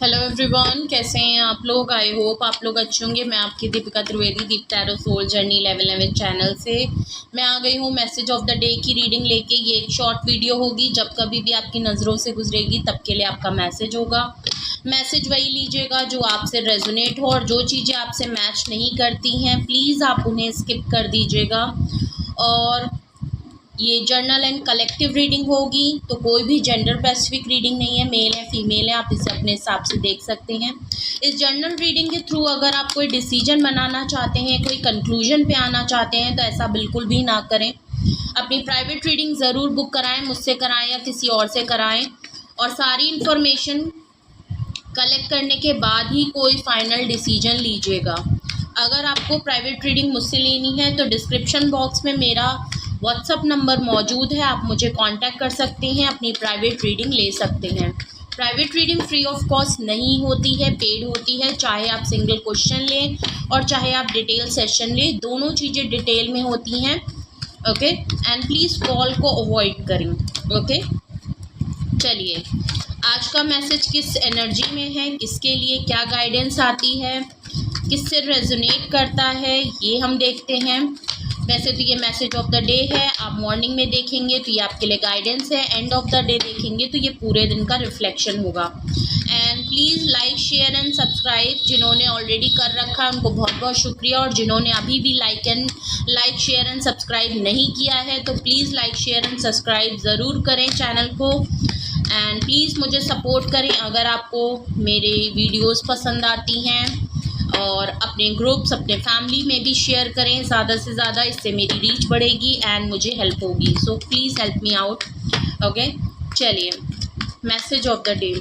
Hello everyone, कैसे हैं आप लोग। आई होप आप लोग अच्छे होंगे। मैं आपकी Deepika Trivedi, Deep Tarot Soul Journey level 11 channel से मैं आ गई हूँ मैसेज ऑफ द डे की रीडिंग लेके। ये एक शॉर्ट वीडियो होगी, जब कभी भी आपकी नज़रों से गुजरेगी तब के लिए आपका मैसेज होगा। मैसेज वही लीजिएगा जो आपसे रेजोनेट हो, और जो चीज़ें आपसे मैच नहीं करती हैं प्लीज़ आप उन्हें स्किप कर दीजिएगा। और ये जर्नल एंड कलेक्टिव रीडिंग होगी, तो कोई भी जेंडर स्पेसिफिक रीडिंग नहीं है, मेल है फीमेल है, आप इसे अपने हिसाब से देख सकते हैं। इस जर्नल रीडिंग के थ्रू अगर आप कोई डिसीजन बनाना चाहते हैं, कोई कंक्लूजन पे आना चाहते हैं, तो ऐसा बिल्कुल भी ना करें। अपनी प्राइवेट रीडिंग ज़रूर बुक कराएं, मुझसे कराएं या किसी और से कराएं, और सारी इन्फॉर्मेशन कलेक्ट करने के बाद ही कोई फाइनल डिसीजन लीजिएगा। अगर आपको प्राइवेट रीडिंग मुझसे लेनी है तो डिस्क्रिप्शन बॉक्स में मेरा व्हाट्सअप नंबर मौजूद है, आप मुझे कांटेक्ट कर सकते हैं, अपनी प्राइवेट रीडिंग ले सकते हैं। Private reading free of cost नहीं होती है, पेड होती है। चाहे आप सिंगल क्वेश्चन लें और चाहे आप डिटेल सेशन लें, दोनों चीज़ें डिटेल में होती हैं। ओके, एंड प्लीज़ कॉल को अवॉइड करें। ओके, चलिए आज का मैसेज किस एनर्जी में है, किसके लिए क्या गाइडेंस आती है, किससे रेजोनेट करता है, ये हम देखते हैं। वैसे तो ये मैसेज ऑफ द डे है, आप मॉर्निंग में देखेंगे तो ये आपके लिए गाइडेंस है, एंड ऑफ द डे देखेंगे तो ये पूरे दिन का रिफ्लेक्शन होगा। And please like share and subscribe. जिन्होंने ऑलरेडी कर रखा है उनको बहुत बहुत शुक्रिया, और जिन्होंने अभी भी लाइक शेयर एंड सब्सक्राइब नहीं किया है तो please like share and subscribe ज़रूर करें चैनल को। एंड प्लीज़ मुझे सपोर्ट करें अगर आपको मेरे वीडियोस पसंद आती हैं, और अपने ग्रुप्स, अपने फैमिली में भी शेयर करें ज़्यादा से ज़्यादा, इससे मेरी रीच बढ़ेगी एंड मुझे हेल्प होगी। So please help me out. Okay, चलिए message of the day.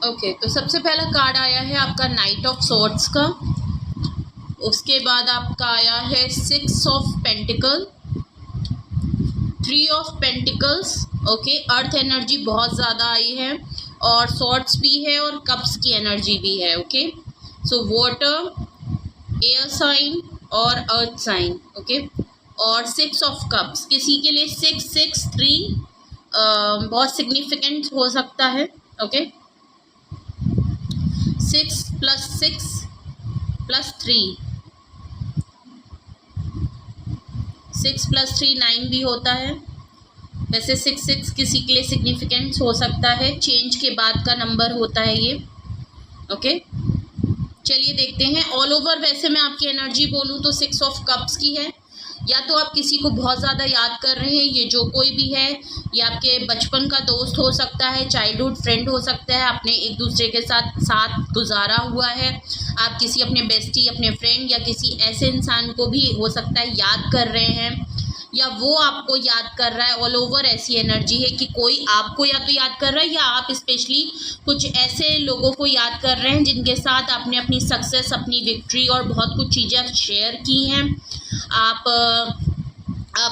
Okay, तो सबसे पहला कार्ड आया है आपका नाइट ऑफ सॉर्ड्स का, उसके बाद आपका आया है 6 of pentacle, 3 of pentacles. Okay, earth energy बहुत ज़्यादा आई है, और सॉर्ड्स भी है और कप्स की एनर्जी भी है। Okay, so water, air sign और अर्थ साइन। ओके, और 6 ऑफ कप्स, किसी के लिए 663 बहुत सिग्निफिकेंट हो सकता है। ओके, 6 + 6 + 3, 6 + 3 9 भी होता है। वैसे 6 किसी के लिए सिग्निफिकेंट हो सकता है, चेंज के बाद का नंबर होता है ये। ओके, चलिए देखते हैं। ऑल ओवर वैसे मैं आपकी एनर्जी बोलूँ तो 6 ऑफ कप्स की है। या तो आप किसी को बहुत ज़्यादा याद कर रहे हैं, ये जो कोई भी है, ये आपके बचपन का दोस्त हो सकता है, चाइल्डहुड फ्रेंड हो सकता है, आपने एक दूसरे के साथ गुजारा हुआ है, आप किसी अपने बेस्टी, अपने फ्रेंड या किसी ऐसे इंसान को भी हो सकता है याद कर रहे हैं, या वो आपको याद कर रहा है। ऑल ओवर ऐसी एनर्जी है कि कोई आपको या तो याद कर रहा है, या आप स्पेशली कुछ ऐसे लोगों को याद कर रहे हैं जिनके साथ आपने अपनी सक्सेस, अपनी विक्ट्री और बहुत कुछ चीज़ें शेयर की हैं। आप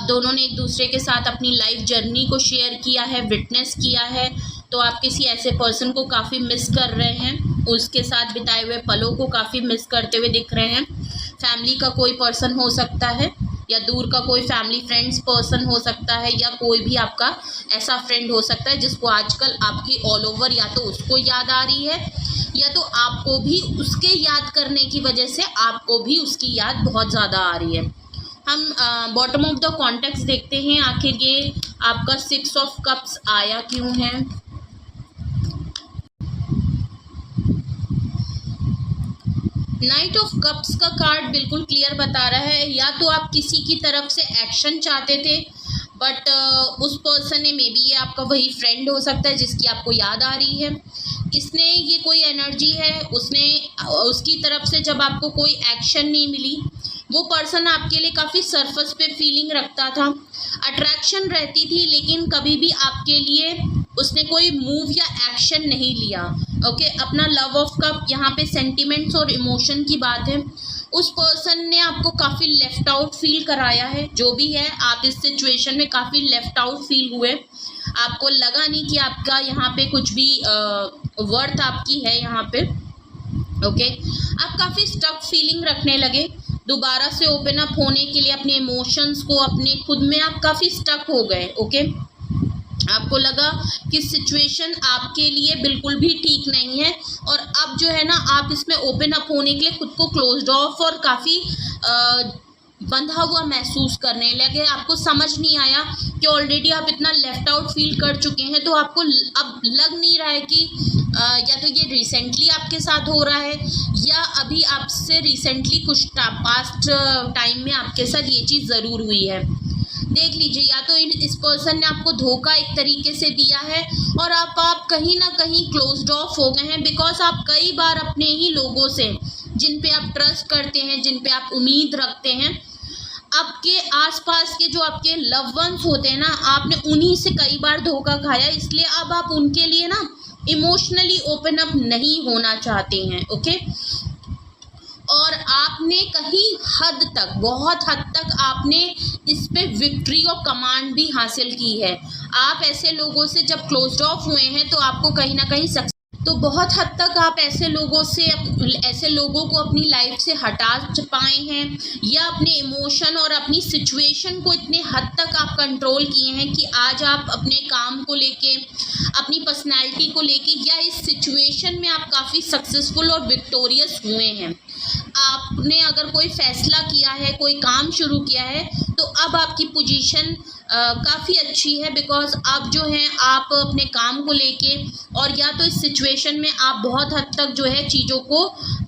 दोनों ने एक दूसरे के साथ अपनी लाइफ जर्नी को शेयर किया है, विटनेस किया है, तो आप किसी ऐसे पर्सन को काफ़ी मिस कर रहे हैं, उसके साथ बिताए हुए पलों को काफ़ी मिस करते हुए दिख रहे हैं। फैमिली का कोई पर्सन हो सकता है, या दूर का कोई फैमिली फ्रेंड्स पर्सन हो सकता है, या कोई भी आपका ऐसा फ्रेंड हो सकता है जिसको आजकल आपकी ऑल ओवर या तो उसको याद आ रही है, या तो आपको भी उसके याद करने की वजह से आपको भी उसकी याद बहुत ज़्यादा आ रही है। हम बॉटम ऑफ द कॉन्टेक्स्ट देखते हैं, आखिर ये आपका 6 ऑफ कप्स आया क्यों है। नाइट ऑफ कप्स का कार्ड बिल्कुल क्लियर बता रहा है, या तो आप किसी की तरफ से एक्शन चाहते थे, बट उस पर्सन ने, मे बी ये आपका वही फ्रेंड हो सकता है जिसकी आपको याद आ रही है, इसने, ये कोई एनर्जी है, उसकी तरफ से जब आपको कोई एक्शन नहीं मिली, वो पर्सन आपके लिए काफ़ी सरफेस पे फीलिंग रखता था, अट्रैक्शन रहती थी, लेकिन कभी भी आपके लिए उसने कोई मूव या एक्शन नहीं लिया। ओके, अपना लव ऑफ कप, यहाँ पे सेंटिमेंट्स और इमोशन की बात है। उस पर्सन ने आपको काफ़ी लेफ्ट आउट फील कराया है, जो भी है आप इस सिचुएशन में काफ़ी लेफ्ट आउट फील हुए, आपको लगा नहीं कि आपका यहाँ पे कुछ भी वर्थ आपकी है यहाँ पे। ओके, आप काफ़ी स्टक फीलिंग रखने लगे, दोबारा से ओपन अप होने के लिए अपने इमोशंस को, अपने खुद में आप काफ़ी स्टक हो गए। ओके, आपको लगा कि सिचुएशन आपके लिए बिल्कुल भी ठीक नहीं है और अब जो है ना आप इसमें ओपन अप होने के लिए खुद को क्लोज्ड ऑफ और काफ़ी बंधा हुआ महसूस करने लगे। आपको समझ नहीं आया कि ऑलरेडी आप इतना लेफ्ट आउट फील कर चुके हैं, तो आपको अब लग नहीं रहा है कि या तो ये रिसेंटली आपके साथ हो रहा है या अभी आपसे रिसेंटली कुछ पास्ट टाइम में आपके साथ ये चीज़ ज़रूर हुई है। देख लीजिए, या तो इस पर्सन ने आपको धोखा एक तरीके से दिया है और आप कहीं ना कहीं क्लोज्ड ऑफ हो गए हैं, बिकॉज आप कई बार अपने ही लोगों से, जिन पे आप ट्रस्ट करते हैं, जिन पे आप उम्मीद रखते हैं, आपके आसपास के जो आपके लव वंस होते हैं ना, आपने उन्हीं से कई बार धोखा खाया, इसलिए अब आप उनके लिए ना इमोशनली ओपन अप नहीं होना चाहते हैं। ओके, और आपने कहीं हद तक, बहुत हद तक आपने इस पे विक्ट्री और कमांड भी हासिल की है। आप ऐसे लोगों से जब क्लोज्ड ऑफ हुए हैं तो आपको कहीं ना कहीं तो बहुत हद तक आप ऐसे लोगों को अपनी लाइफ से हटा पाए हैं या अपने इमोशन और अपनी सिचुएशन को इतने हद तक आप कंट्रोल किए हैं कि आज आप अपने काम को लेके, अपनी पर्सनैलिटी को लेके या इस सिचुएशन में आप काफ़ी सक्सेसफुल और विक्टोरियस हुए हैं। आपने अगर कोई फैसला किया है, कोई काम शुरू किया है, तो अब आपकी पोजीशन काफ़ी अच्छी है, बिकॉज अब जो है आप अपने काम को लेके और या तो इस सिचुएशन में आप बहुत हद तक जो है चीज़ों को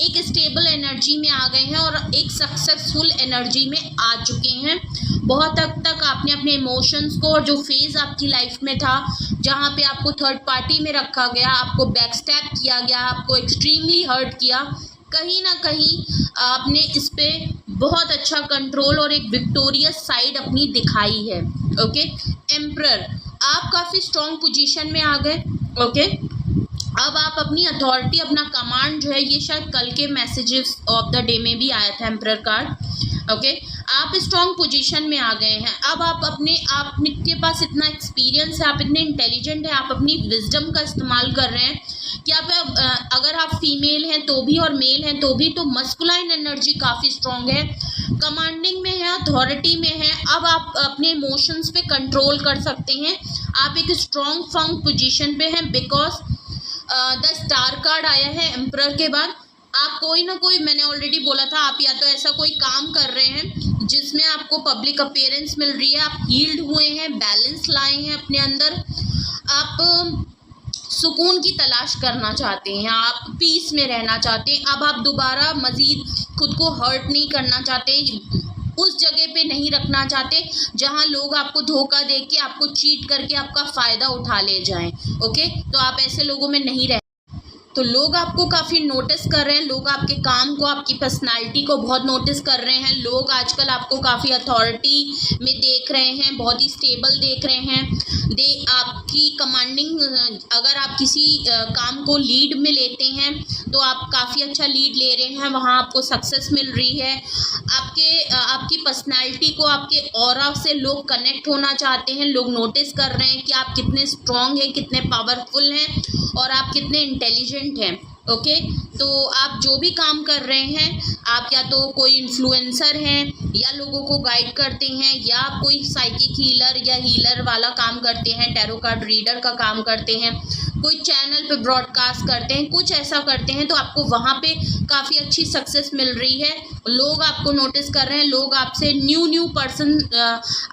एक स्टेबल एनर्जी में आ गए हैं और एक सक्सेसफुल एनर्जी में आ चुके हैं। बहुत हद तक आपने अपने इमोशंस को, और जो फेज़ आपकी लाइफ में था जहाँ पे आपको थर्ड पार्टी में रखा गया, आपको बैकस्टैप किया गया, आपको एक्सट्रीमली हर्ट किया, कहीं ना कहीं आपने इस पे बहुत अच्छा कंट्रोल और एक विक्टोरियस साइड अपनी दिखाई है। ओके, एम्परर, आप काफ़ी स्ट्रॉन्ग पोजीशन में आ गए। ओके, अब आप अपनी अथॉरिटी, अपना कमांड जो है, ये शायद कल के मैसेजेस ऑफ द डे में भी आया था एम्परर कार्ड। ओके, आप स्ट्रॉन्ग पोजीशन में आ गए हैं। अब आपके पास इतना एक्सपीरियंस है, आप इतने इंटेलिजेंट हैं, आप अपनी विजडम का इस्तेमाल कर रहे हैं कि अगर आप फीमेल हैं तो भी और मेल हैं तो भी, तो मस्कुलाइन एनर्जी काफ़ी स्ट्रॉन्ग है, कमांडिंग में है, अथॉरिटी में है। अब आप अपने इमोशंस पे कंट्रोल कर सकते हैं, आप एक स्ट्रॉन्ग फर्म पोजीशन पे हैं, बिकॉज द स्टार कार्ड आया है एम्परर के बाद। आप कोई ना कोई, मैंने ऑलरेडी बोला था, आप या तो ऐसा कोई काम कर रहे हैं जिसमें आपको पब्लिक अपीयरेंस मिल रही है, आप हील्ड हुए हैं, बैलेंस लाए हैं अपने अंदर, आप सुकून की तलाश करना चाहते हैं, आप पीस में रहना चाहते हैं। अब आप दोबारा मज़ीद खुद को हर्ट नहीं करना चाहते, उस जगह पे नहीं रखना चाहते जहां लोग आपको धोखा दे के, आपको चीट करके आपका फ़ायदा उठा ले जाएं। ओके, तो आप ऐसे लोगों में नहीं रह, तो लोग आपको काफ़ी नोटिस कर रहे हैं, लोग आपके काम को, आपकी पर्सनालिटी को बहुत नोटिस कर रहे हैं। लोग आजकल आपको काफ़ी अथॉरिटी में देख रहे हैं, बहुत ही स्टेबल देख रहे हैं। आपकी कमांडिंग, अगर आप किसी काम को लीड में लेते हैं तो आप काफ़ी अच्छा लीड ले रहे हैं, वहाँ आपको सक्सेस मिल रही है। आपकी पर्सनालिटी को, आपके ऑरा से लोग कनेक्ट होना चाहते हैं, लोग नोटिस कर रहे हैं कि आप कितने स्ट्रॉन्ग हैं, कितने पावरफुल हैं और आप कितने इंटेलिजेंट हैं। ओके, तो आप जो भी काम कर रहे हैं, आप या तो कोई इन्फ्लुएंसर हैं या लोगों को गाइड करते हैं, या आप कोई साइकिक हीलर या हीलर वाला काम करते हैं, टैरो कार्ड रीडर का काम करते हैं, कोई चैनल पे ब्रॉडकास्ट करते हैं, कुछ ऐसा करते हैं, तो आपको वहाँ पे काफ़ी अच्छी सक्सेस मिल रही है। लोग आपको नोटिस कर रहे हैं, लोग आपसे न्यू पर्सन,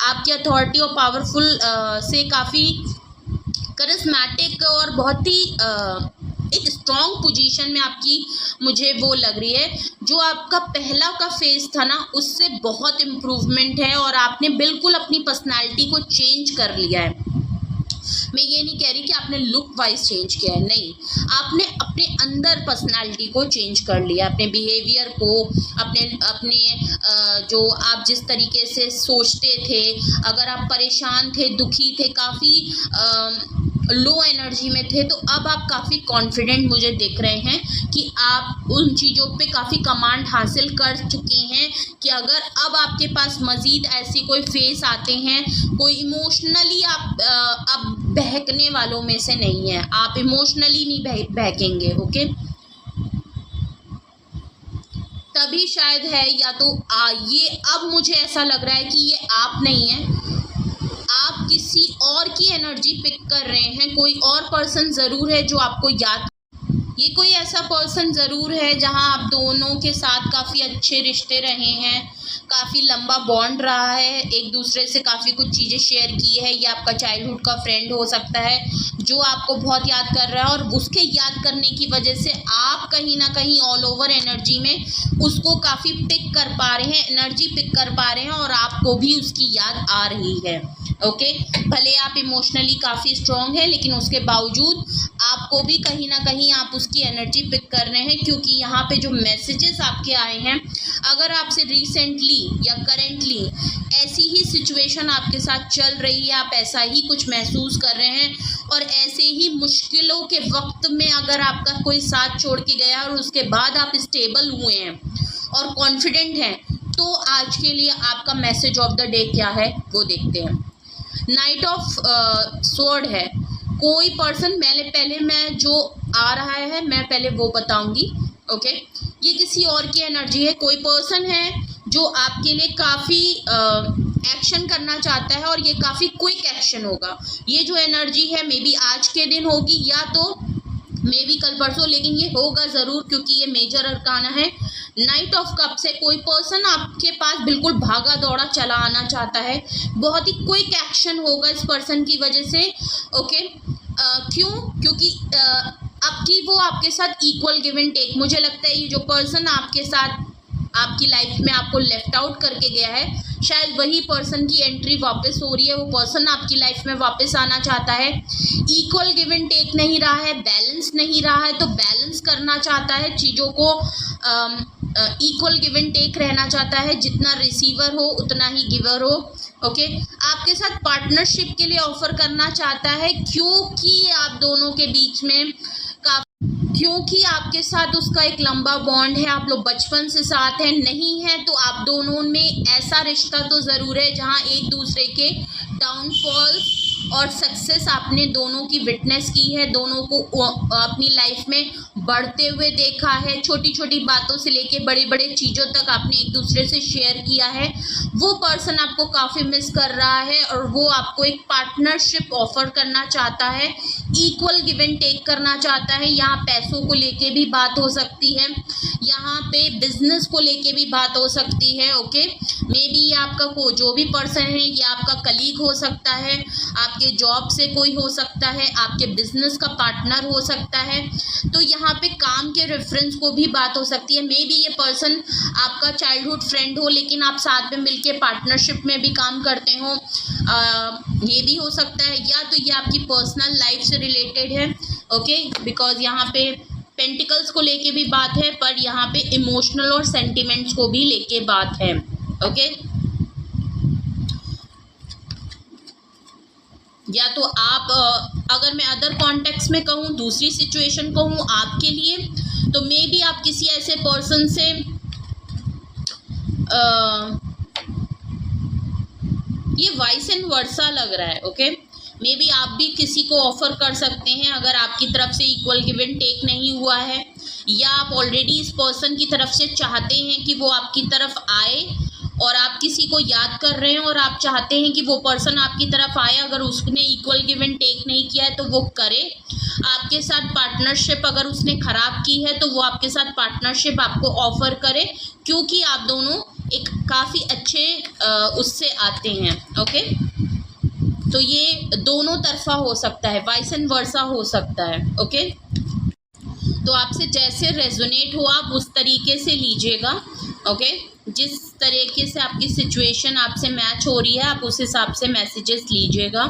आपकी अथॉरिटी और पावरफुल से काफ़ी करिस्मेटिक और बहुत ही एक स्ट्रॉन्ग पोजीशन में आपकी, मुझे वो लग रही है, जो आपका पहला का फेज था ना, उससे बहुत इम्प्रूवमेंट है और आपने बिल्कुल अपनी पर्सनालिटी को चेंज कर लिया है। मैं ये नहीं कह रही कि आपने लुक वाइज चेंज किया है, नहीं, आपने अपने अंदर पर्सनालिटी को चेंज कर लिया, अपने बिहेवियर को, अपने जो आप जिस तरीके से सोचते थे, अगर आप परेशान थे, दुखी थे, काफ़ी लो एनर्जी में थे, तो अब आप काफ़ी कॉन्फिडेंट मुझे दिख रहे हैं कि आप उन चीज़ों पे काफ़ी कमांड हासिल कर चुके हैं कि अगर अब आपके पास मज़ीद ऐसे कोई फेस आते हैं, कोई इमोशनली आप अब बहकने वालों में से नहीं है, आप इमोशनली नहीं बहकेंगे। ओके, तभी शायद है, या तो ये अब मुझे ऐसा लग रहा है कि ये आप नहीं है, आप किसी और की एनर्जी पिक कर रहे हैं। कोई और पर्सन ज़रूर है जो आपको याद, ये कोई ऐसा पर्सन ज़रूर है जहां आप दोनों के साथ काफ़ी अच्छे रिश्ते रहे हैं, काफ़ी लंबा बॉन्ड रहा है, एक दूसरे से काफ़ी कुछ चीज़ें शेयर की है। ये आपका चाइल्डहुड का फ्रेंड हो सकता है जो आपको बहुत याद कर रहा है, और उसके याद करने की वजह से आप कहीं ना कहीं ऑल ओवर एनर्जी में उसको काफ़ी पिक कर पा रहे हैं, एनर्जी पिक कर पा रहे हैं, और आपको भी उसकी याद आ रही है। ओके, भले आप इमोशनली काफ़ी स्ट्रॉन्ग है, लेकिन उसके बावजूद आपको भी कहीं ना कहीं आप उसकी एनर्जी पिक कर रहे हैं, क्योंकि यहाँ पे जो मैसेजेस आपके आए हैं, अगर आपसे रिसेंटली या करेंटली ऐसी ही सिचुएशन आपके साथ चल रही है, आप ऐसा ही कुछ महसूस कर रहे हैं, और ऐसे ही मुश्किलों के वक्त में अगर आपका कोई साथ छोड़ के गया और उसके बाद आप स्टेबल हुए हैं और कॉन्फिडेंट हैं, तो आज के लिए आपका मैसेज ऑफ द डे क्या है वो देखते हैं। नाइट ऑफ स्वॉर्ड है। कोई पर्सन, मैं जो आ रहा है मैं पहले वो बताऊंगी। ओके, ये किसी और की एनर्जी है। कोई पर्सन है जो आपके लिए काफ़ी एक्शन करना चाहता है, और ये काफ़ी क्विक एक्शन होगा। ये जो एनर्जी है मे बी आज के दिन होगी या तो मे बी कल परसों, लेकिन ये होगा ज़रूर, क्योंकि ये मेजर अरकाना है। नाइट ऑफ कप्स है। कोई पर्सन आपके पास बिल्कुल भागा दौड़ा चला आना चाहता है, बहुत ही क्विक एक्शन होगा इस पर्सन की वजह से। ओके, क्यों? क्योंकि आपकी वो आपके साथ इक्वल गिव एंड टेक। मुझे लगता है ये जो पर्सन आपके साथ आपकी लाइफ में आपको लेफ्ट आउट करके गया है, शायद वही पर्सन की एंट्री वापस हो रही है। वो पर्सन आपकी लाइफ में वापस आना चाहता है। इक्वल गिव एंड टेक नहीं रहा है, बैलेंस नहीं रहा है, तो बैलेंस करना चाहता है चीज़ों को। इक्वल गिव एंड टेक रहना चाहता है, जितना रिसीवर हो उतना ही गिवर हो। ओके, आपके साथ पार्टनरशिप के लिए ऑफर करना चाहता है, क्योंकि आप दोनों के बीच में क्योंकि आपके साथ उसका एक लंबा बॉन्ड है, आप लोग बचपन से साथ हैं। नहीं है तो आप दोनों में ऐसा रिश्ता तो ज़रूर है जहां एक दूसरे के डाउनफॉल और सक्सेस आपने दोनों की विटनेस की है, दोनों को अपनी लाइफ में बढ़ते हुए देखा है। छोटी छोटी बातों से लेके बड़ी बड़ी चीज़ों तक आपने एक दूसरे से शेयर किया है। वो पर्सन आपको काफ़ी मिस कर रहा है, और वो आपको एक पार्टनरशिप ऑफर करना चाहता है, इक्वल गिव एंड टेक करना चाहता है। यहाँ पैसों को लेके भी बात हो सकती है, यहाँ पे बिजनेस को लेके भी बात हो सकती है। ओके, मे बी ये आपका जो भी पर्सन है, ये आपका कलीग हो सकता है, आपके जॉब से कोई हो सकता है, आपके बिजनेस का पार्टनर हो सकता है। तो यहाँ पे काम के रेफरेंस को भी बात हो सकती है। मे बी ये पर्सन आपका चाइल्डहुड फ्रेंड हो, लेकिन आप साथ में मिलके पार्टनरशिप में भी काम करते हो, ये भी हो सकता है। या तो ये आपकी पर्सनल लाइफ से रिलेटेड है। ओके, बिकॉज यहाँ पे पेंटिकल्स को लेके भी बात है, पर यहाँ पे इमोशनल और सेंटिमेंट्स को भी लेके बात है। ओके, या तो आप अगर मैं अदर कॉन्टेक्स्ट में कहूँ, दूसरी सिचुएशन कहूँ आपके लिए, तो मे बी आप किसी ऐसे पर्सन से ये वाइस एंड वर्सा लग रहा है। ओके, मे बी आप भी किसी को ऑफर कर सकते हैं अगर आपकी तरफ से इक्वल गिव एंड टेक नहीं हुआ है, या आप ऑलरेडी इस पर्सन की तरफ से चाहते हैं कि वो आपकी तरफ आए, और आप किसी को याद कर रहे हैं और आप चाहते हैं कि वो पर्सन आपकी तरफ आए। अगर उसने इक्वल गिव एंड टेक नहीं किया है तो वो करे आपके साथ पार्टनरशिप। अगर उसने ख़राब की है तो वो आपके साथ पार्टनरशिप आपको ऑफर करे, क्योंकि आप दोनों एक काफ़ी अच्छे उससे आते हैं। ओके, तो ये दोनों तरफा हो सकता है, वाइस एंड वर्सा हो सकता है। ओके, तो आपसे जैसे रेजोनेट हो आप उस तरीके से लीजिएगा। ओके, जिस तरीके से आपकी सिचुएशन आपसे मैच हो रही है आप उस हिसाब से मैसेजेस लीजिएगा।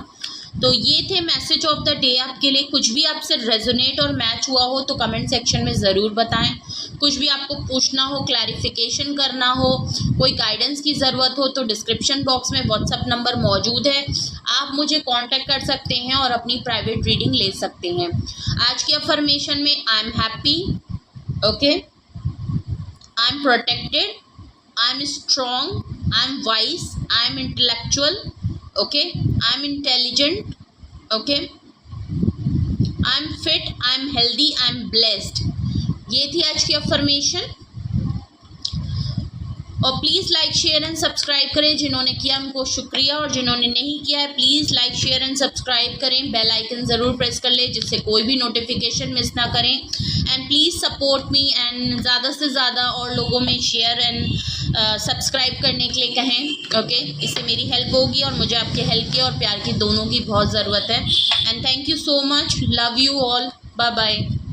तो ये थे मैसेज ऑफ द डे आपके लिए। कुछ भी आपसे रेजोनेट और मैच हुआ हो तो कमेंट सेक्शन में ज़रूर बताएं। कुछ भी आपको पूछना हो, क्लैरिफिकेशन करना हो, कोई गाइडेंस की ज़रूरत हो, तो डिस्क्रिप्शन बॉक्स में व्हाट्सएप नंबर मौजूद है, आप मुझे कांटेक्ट कर सकते हैं और अपनी प्राइवेट रीडिंग ले सकते हैं। आज की अफर्मेशन में I am happy, okay, I am protected, I am strong, I am wise, I am intellectual, okay, I am intelligent, okay, I am fit, I am healthy, I am blessed। ये थी आज की affirmation. और please like share and subscribe करें। जिन्होंने किया उनको शुक्रिया, और जिन्होंने नहीं किया है please like share and subscribe करें। बेल आइकन ज़रूर प्रेस कर लें जिससे कोई भी नोटिफिकेशन मिस ना करें। And please support me and ज़्यादा से ज़्यादा और लोगों में शेयर एंड सब्सक्राइब करने के लिए कहें। ओके, इससे मेरी हेल्प होगी और मुझे आपके हेल्प की और प्यार की दोनों की बहुत ज़रूरत है। And thank you so much, love you all, bye bye.